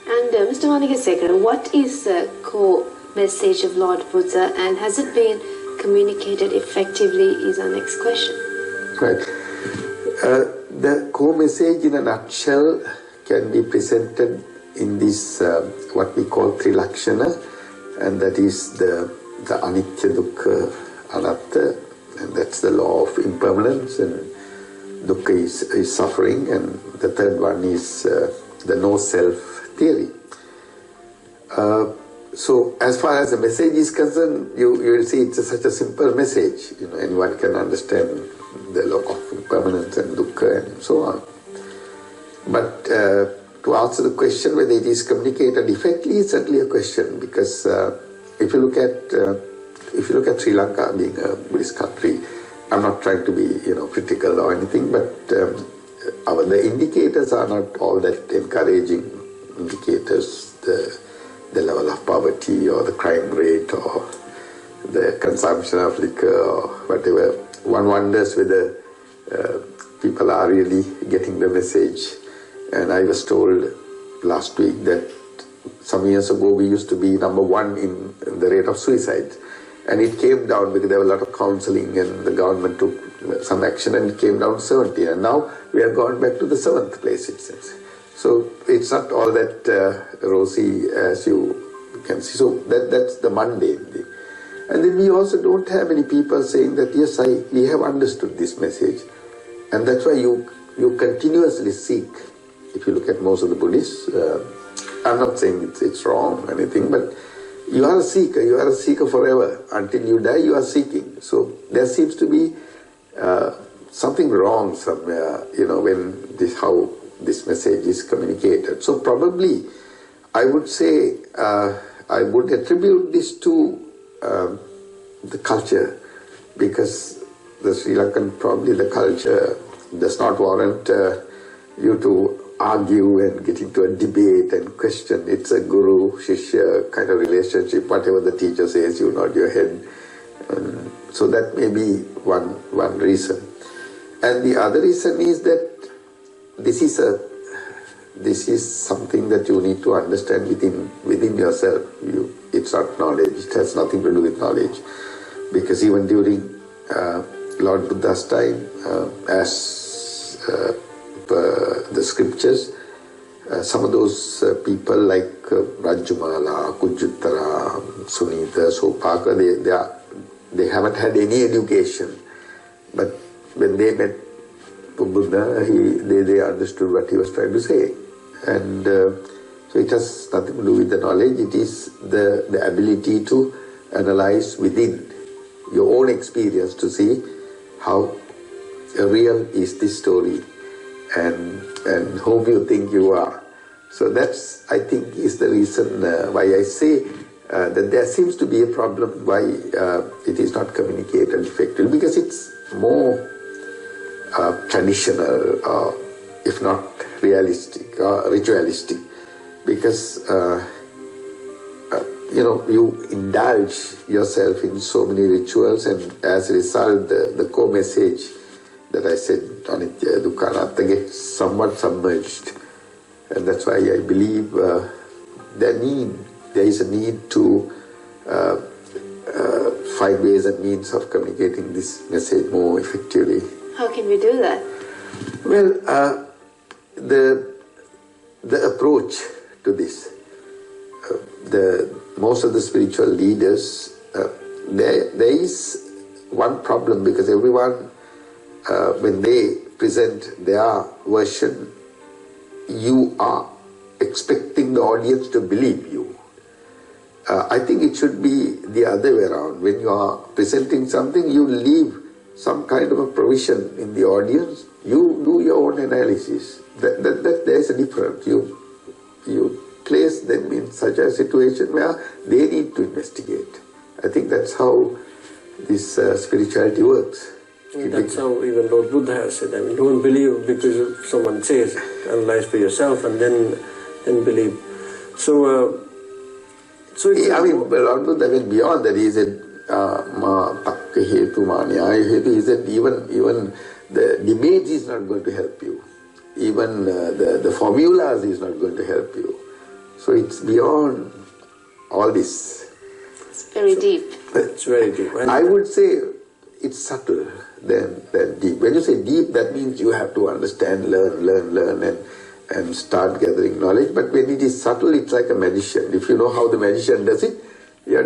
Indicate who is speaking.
Speaker 1: And Mr. Wanigasekera, what is the core message of Lord Buddha, and has it been communicated effectively is our next question.
Speaker 2: Right. The core message in a nutshell can be presented in this what we call Trilakshana, and that is the Anichcha Dukka Anaththa, and that's the law of impermanence, and Dukkha is suffering, and the third one is the no-self theory. So as far as the message is concerned, you will see it's such a simple message. You know, anyone can understand the law of impermanence and dukkha and so on. But to answer the question whether it is communicated effectively is certainly a question, because if you look at Sri Lanka being a Buddhist country, I'm not trying to be critical or anything, but the indicators are not all that encouraging indicators. The level of poverty or the crime rate or the consumption of liquor or whatever. One wonders whether people are really getting the message. And I was told last week that some years ago we used to be number one in the rate of suicide. And it came down because there was a lot of counseling and the government took some action, and it came down to 70. And now we have gone back to the 7th place, it says. So it's not all that rosy as you can see. So that's the mundane thing. And then we also don't have many people saying that, yes, we have understood this message. And that's why you continuously seek. If you look at most of the Buddhists, I'm not saying it's wrong or anything, but you are a seeker. You are a seeker forever. Until you die, you are seeking. So there seems to be something wrong somewhere, when how this message is communicated. So probably I would say I would attribute this to the culture, because the Sri Lankan, probably the culture does not warrant you to argue and get into a debate and question. It's a guru-shishya kind of relationship. Whatever the teacher says, you nod your head. So that may be one reason. And the other reason is that this is something that you need to understand within yourself. It's not knowledge. It has nothing to do with knowledge, because even during Lord Buddha's time, as per the scriptures, some of those people like Rajumala, Kujjuttara, Sunita, Sopaka, they haven't had any education, but when they met Buddha, they understood what he was trying to say. And so it has nothing to do with the knowledge. It is the ability to analyze within your own experience to see how real is this story and whom you think you are. So that's, I think, is the reason why I say that there seems to be a problem why it is not communicated effectively, because it's more traditional, if not realistic or ritualistic, because you indulge yourself in so many rituals, and as a result the core message that I said, Anichcha Dukka Anaththa, gets somewhat submerged. And that's why I believe there is a need to find ways and means of communicating this message more effectively.
Speaker 1: How can we do that?
Speaker 2: Well, the approach to this, most of the spiritual leaders, there is one problem, because everyone, when they present their version, you are expecting the audience to believe you. I think it should be the other way around. When you are presenting something, you leave some kind of a provision in the audience. You do your own analysis. There is a difference. You place them in such a situation where they need to investigate. I think that's how this spirituality works.
Speaker 3: That's how even Lord Buddha has said. I mean, don't believe because someone says, analyze for yourself and then believe. So it's
Speaker 2: Lord Buddha went beyond that. He said, ma takka hetu ma nyaya hetu. He said even the debate is not going to help you. Even the formulas is not going to help you. So it's beyond all this.
Speaker 1: It's very deep.
Speaker 3: It's very deep.
Speaker 2: I would say it's subtle than deep. When you say deep, that means you have to understand, learn, and start gathering knowledge. But when it is subtle, it's like a magician. If you know how the magician does it, you're done.